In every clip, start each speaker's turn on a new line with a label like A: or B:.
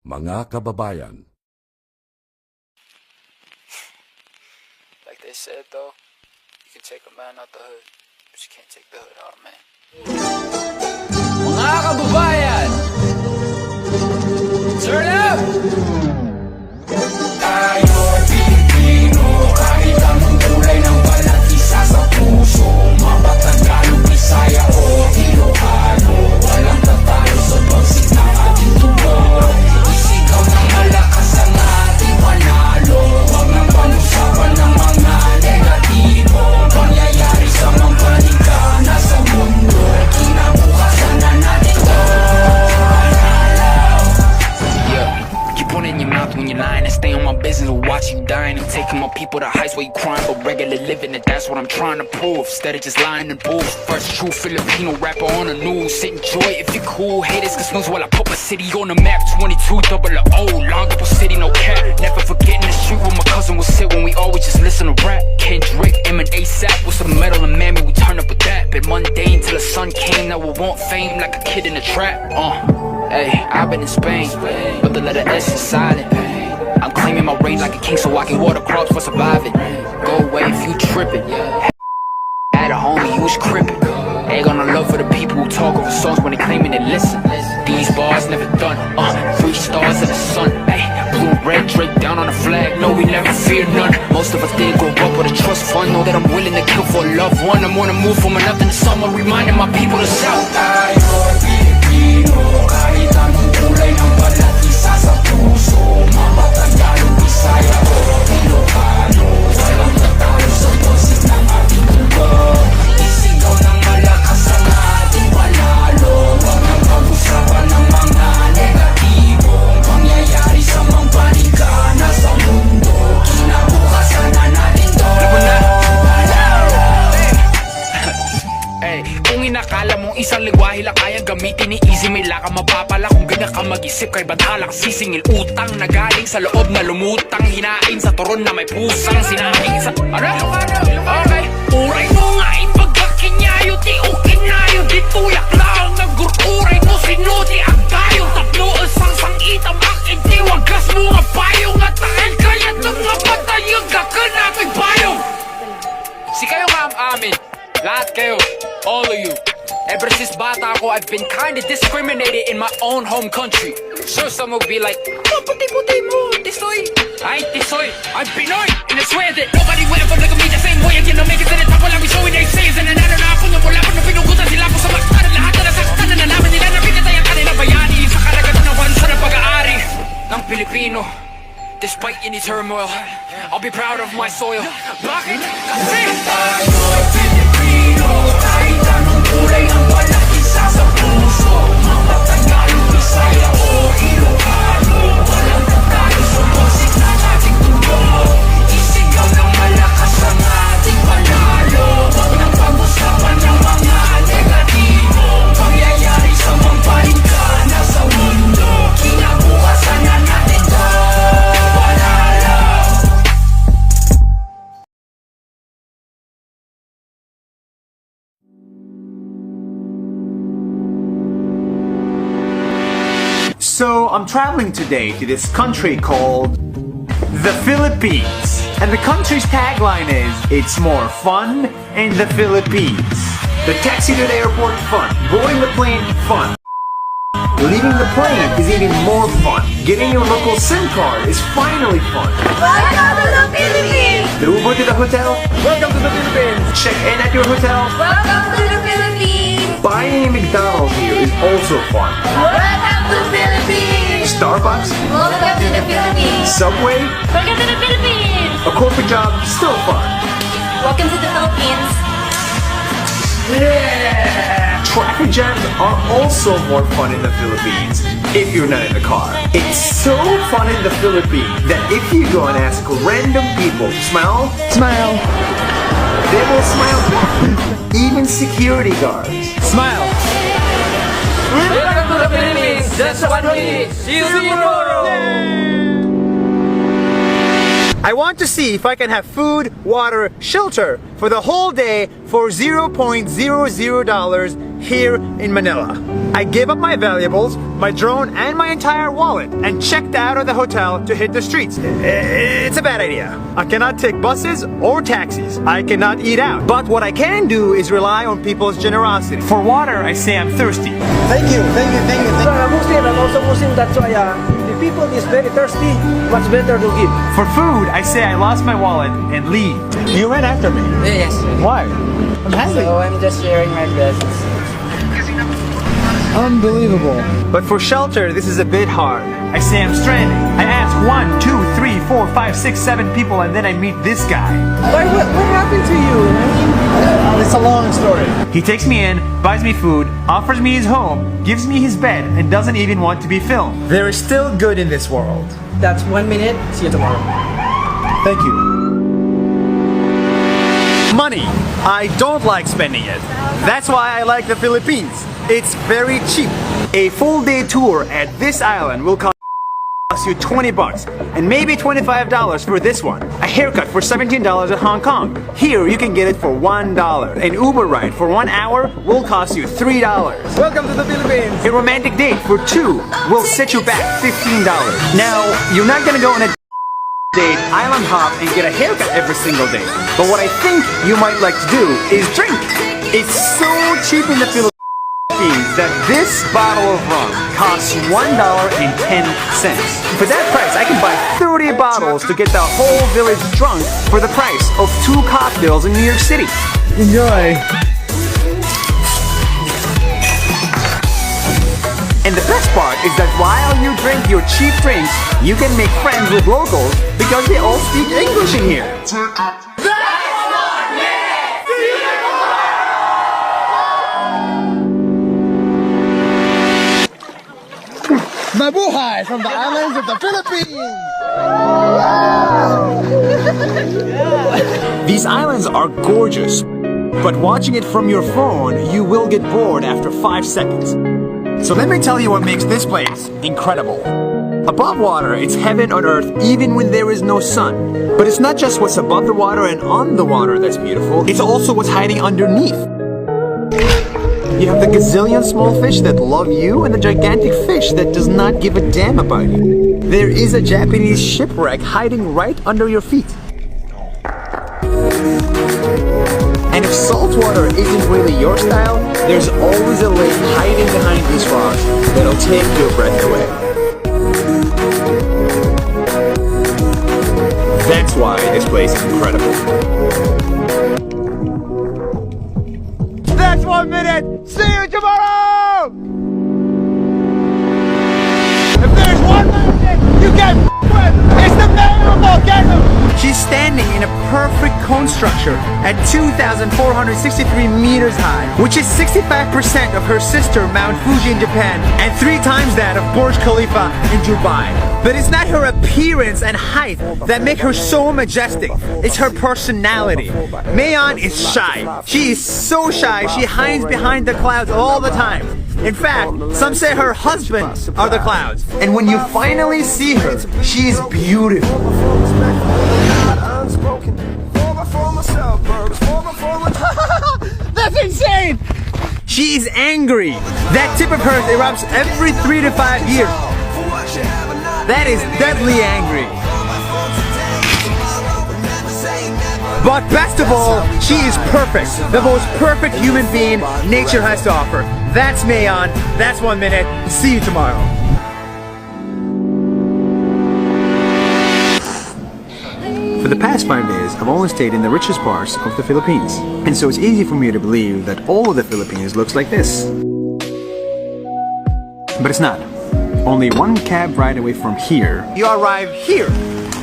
A: Mga kababayan,
B: like they said though, you can take a man out the hood, but you can't take the hood out of man. Mga kababayan! Turn up! Tayo Pilipino, kahit anong kulay ng balat, isa sa puso, Mabatanggalo, Bisaya o Ilocano, walang tatalo sa bagsik ng ating tubo. Isigaw ng malakas ang ating panalo, huwag nang pag-usapan ng mga negatibo, pangyayari sa mga paligana sa mundo, kinabukasan na natin to. Keep one in your mouth when you're lying and stay on my business or watch you dying. I'm taking my people to heights where you crying, but regular living, and that's what I'm trying to prove. Instead of just lying and booze. First true Filipino rapper on the news. Sit enjoy if you're cool. Haters can snooze while I put my city on the map. 22 double O, Longable City, no cap. Never forgetting the shoot where my cousin would sit when we always just listen to rap. Kendrick, M and ASAP with some metal and mammy, we turn up with that. Been mundane till the sun came, now we want fame like a kid in a trap. Hey, I've been in Spain, but the letter S is silent. I'm claiming my reign like a king so I can water crops for surviving. Go away if you trippin'. Had a homie, he was crippin'. Egg on the love for the people who talk over songs when they claiming they listen. These bars never done, 3 stars in the sun. Hey, blue, red, Drake down on the flag, no we never fear none. Most of us didn't grow up with a trust fund, know that I'm willing to kill for a loved one. I'm on the move from nothing to someone, reminding my people to shout. Kahit anong kulay ng balat, isa sa puso, Mabatanggalo, Bisaya o Ilocano, walang tatalo sa boses ng ating mundo. Isigaw ng malakas ang ating panalo, huwag nang pag-usapan ng mga negatibo, pangyayari sa mga paligana sa mundo, kinabukasan na natin to. Hey, kung inakala mong isang lingwahe lang kaya gamitin ni Easy, may laka mapapala kung ganyan ka mag-isip kay badhala ka sisingil utang na galing sa loob na lumutang, hinain sa turon na may pusang sinaing sa okay, uray mo nga ipagkakinyayo ti ukinayo di tulak lang nagurkuray mo sinuti ang tayo tatlo sang sangitam akin ti wagas mo nga payo nga tahan kaya ng nga patayag ka kanapig payo si kayo nga amin lahat kayo, all of you. Ever since bata ako, I've been kinda discriminated in my own home country. Sure, some will be like, oh, puti-puti mo, tisoy. I ain't tisoy, I'm Pinoy. And I swear that nobody will ever look at me the same way again. I'll make it to the top while I'm showing their says. And nanalo na ako nung wala pa nung pinugutan sila ko sa maktaran. Lahat na nasaktan na nalaman nila na pinatay ang kanilang bayani sa karagatan ng bansa ng pag-aari ng Pilipino. Despite any turmoil, I'll be proud of my soil. Bakit? Kasi tayo'y Pilipino, kahit anong kulay ang balat, isa sa puso, Mabatanggalo, Bisaya o Ilocano, walang tatalo sa boses ng ating tubo. Isigaw ng malakas ang ating panalo, huwag nang pag-usapan ng mga negatibo, pangyayari sa mga paligana sa mundo, kinabukasan na natin to.
C: So, I'm traveling today to this country called the Philippines. And the country's tagline is, it's more fun in the Philippines. The taxi to the airport, fun. Boarding the plane, fun. Leaving the plane is even more fun. Getting your local SIM card is finally fun.
D: Welcome to the Philippines!
C: The Uber to the hotel, welcome to the Philippines. Check in at your hotel,
D: Welcome to the Philippines!
C: buying a McDonald's here is also fun.
D: Welcome to the Philippines!
C: Starbucks,
D: Welcome to the Philippines!
C: Subway,
D: Welcome to the Philippines!
C: a corporate job, still fun.
D: Welcome to the Philippines!
C: Traffic jams are also more fun in the Philippines if you're not in the car. It's so fun in the Philippines that if you go and ask random people, smile, smile, they will smile back. Even security guards. Smile.
B: Welcome to the Philippines! That's what we see you tomorrow!
C: I want to see if I can have food, water, shelter for the whole day for $0.00 here in Manila. I gave up my valuables, my drone, and my entire wallet, and checked out of the hotel to hit the streets. It's a bad idea. I cannot take buses or taxis. I cannot eat out. But what I can do is rely on people's generosity. For water, I say I'm thirsty.
A: Thank you. So I'm Muslim, I'm also Muslim, that's why the people is very thirsty, much better to give.
C: For food, I say I lost my wallet and leave. You ran after me.
A: Yes.
C: Why? I'm happy.
A: So I'm just sharing my blessings.
C: Unbelievable. But for shelter, this is a bit hard. I say I'm stranded. I ask 1, 2, 3, 4, 5, 6, 7 people, and then I meet this guy.
A: What happened to you?
C: It's a long story. He takes me in, buys me food, offers me his home, gives me his bed, and doesn't even want to be filmed. There is still good in this world.
A: That's 1 minute. See you tomorrow.
C: Thank you. Money. I don't like spending it. That's why I like the Philippines. It's very cheap. A full day tour at this island will cost you 20 bucks and maybe $25 for this one. A haircut for $17 at Hong Kong. Here you can get it for $1. An Uber ride for 1 hour will cost you $3.
A: Welcome to the Philippines.
C: A romantic date for 2 will set you back $15. Now, you're not gonna go on a date, island hop, and get a haircut every single day. But what I think you might like to do is drink. It's so cheap in the Philippines that this bottle of rum costs $1.10. For that price, I can buy 30 bottles to get the whole village drunk for the price of 2 cocktails in New York City. Enjoy! And the best part is that while you drink your cheap drinks, you can make friends with locals because they all speak English in here.
A: Mabuhay from the islands of the Philippines.
C: These islands are gorgeous, but watching it from your phone, you will get bored after 5 seconds. So let me tell you what makes this place incredible. Above water, it's heaven on earth even when there is no sun. But it's not just what's above the water and on the water that's beautiful, it's also what's hiding underneath. You have the gazillion small fish that love you and the gigantic fish that does not give a damn about you. There is a Japanese shipwreck hiding right under your feet. And if salt water isn't really your style, there's always a lake hiding behind these rocks that'll take your breath away. That's why this place is incredible. That's 1 minute! See you tomorrow! If there's one mountain you can with, it's the Mayon volcano! She's standing in a perfect cone structure at 2,463 meters high, which is 65% of her sister Mount Fuji in Japan and 3 times that of Burj Khalifa in Dubai. But it's not her appearance and height that make her so majestic, it's her personality. Mayon is shy. She is so shy, she hides behind the clouds all the time. In fact, some say her husband are the clouds. And when you finally see her, she is beautiful. That's insane! She is angry. That tip of hers erupts every 3 to 5 years. That is deadly angry. But best of all, she is perfect. The most perfect human being nature has to offer. That's Mayon. That's 1 minute. See you tomorrow. For the past 5 days, I've only stayed in the richest parts of the Philippines. And so it's easy for me to believe that all of the Philippines looks like this. But it's not. Only 1 cab ride away from here, you arrive here,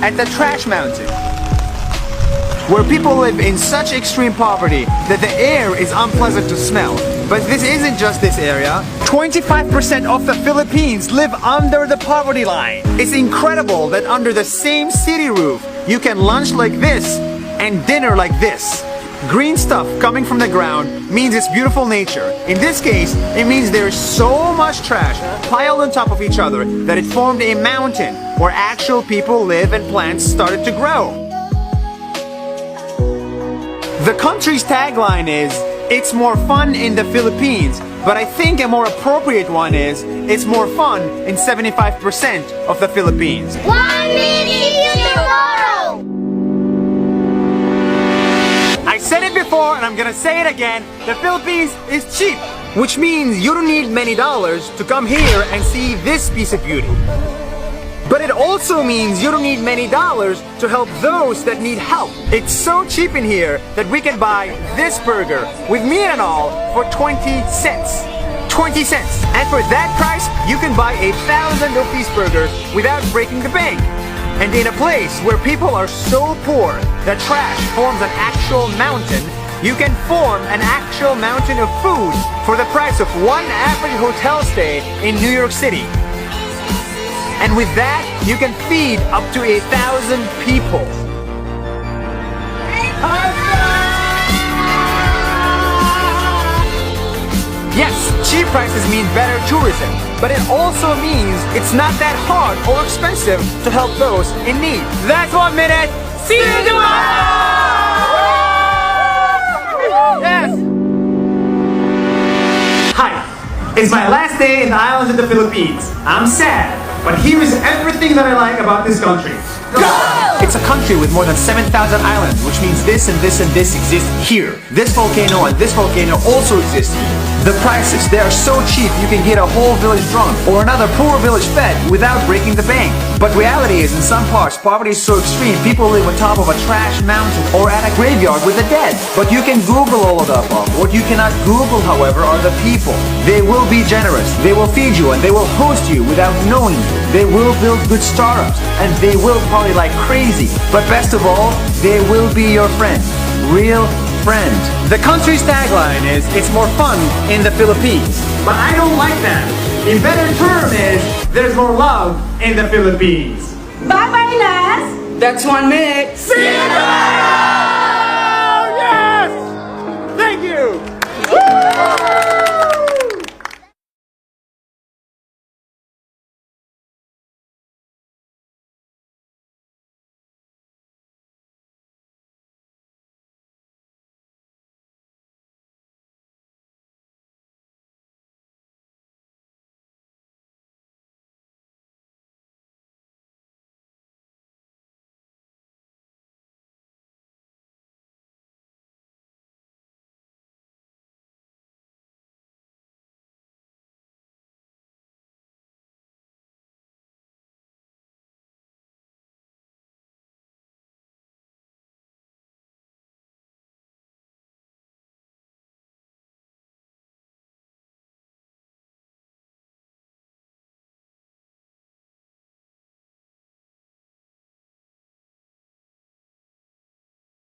C: at the Trash Mountain, where people live in such extreme poverty that the air is unpleasant to smell. But this isn't just this area. 25% of the Philippines live under the poverty line. It's incredible that under the same city roof, you can lunch like this and dinner like this. Green stuff coming from the ground means it's beautiful nature. In this case, it means there's so much trash piled on top of each other that it formed a mountain where actual people live and plants started to grow. The country's tagline is, "It's more fun in the Philippines," But I think a more appropriate one is, it's more fun in 75% of the Philippines.
D: 1 minute tomorrow.
C: I said it before and I'm gonna say it again, the Philippines is cheap, which means you don't need many dollars to come here and see this piece of beauty. But it also means you don't need many dollars to help those that need help. It's so cheap in here that we can buy this burger with meat and all for 20 cents. 20 cents. And for that price, you can buy a 1,000 rupees burger without breaking the bank. And in a place where people are so poor that trash forms an actual mountain, you can form an actual mountain of food for the price of one average hotel stay in New York City. And with that, you can feed up to 1,000 people. Yes, cheap prices mean better tourism, but it also means it's not that hard or expensive to help those in need. That's 1 minute. See you tomorrow! Yes! Hi, it's my last day in the islands of the Philippines. I'm sad, but here is everything that I like about this country. Go! It's a country with more than 7,000 islands, which means this and this and this exist here. This volcano and this volcano also exist here. The prices, they are so cheap you can get a whole village drunk or another poor village fed without breaking the bank. But reality is, in some parts, poverty is so extreme, people live on top of a trash mountain or at a graveyard with the dead. But you can Google all of the above. What you cannot Google, however, are the people. They will be generous, they will feed you, and they will host you without knowing you. They will build good startups, and they will party like crazy. But best of all, they will be your friend. Real friend. The country's tagline is, it's more fun in the Philippines. But I don't like that. A better term is, there's more love in the Philippines.
E: Bye-bye, Nas!
B: That's 1 minute.
E: See you tomorrow!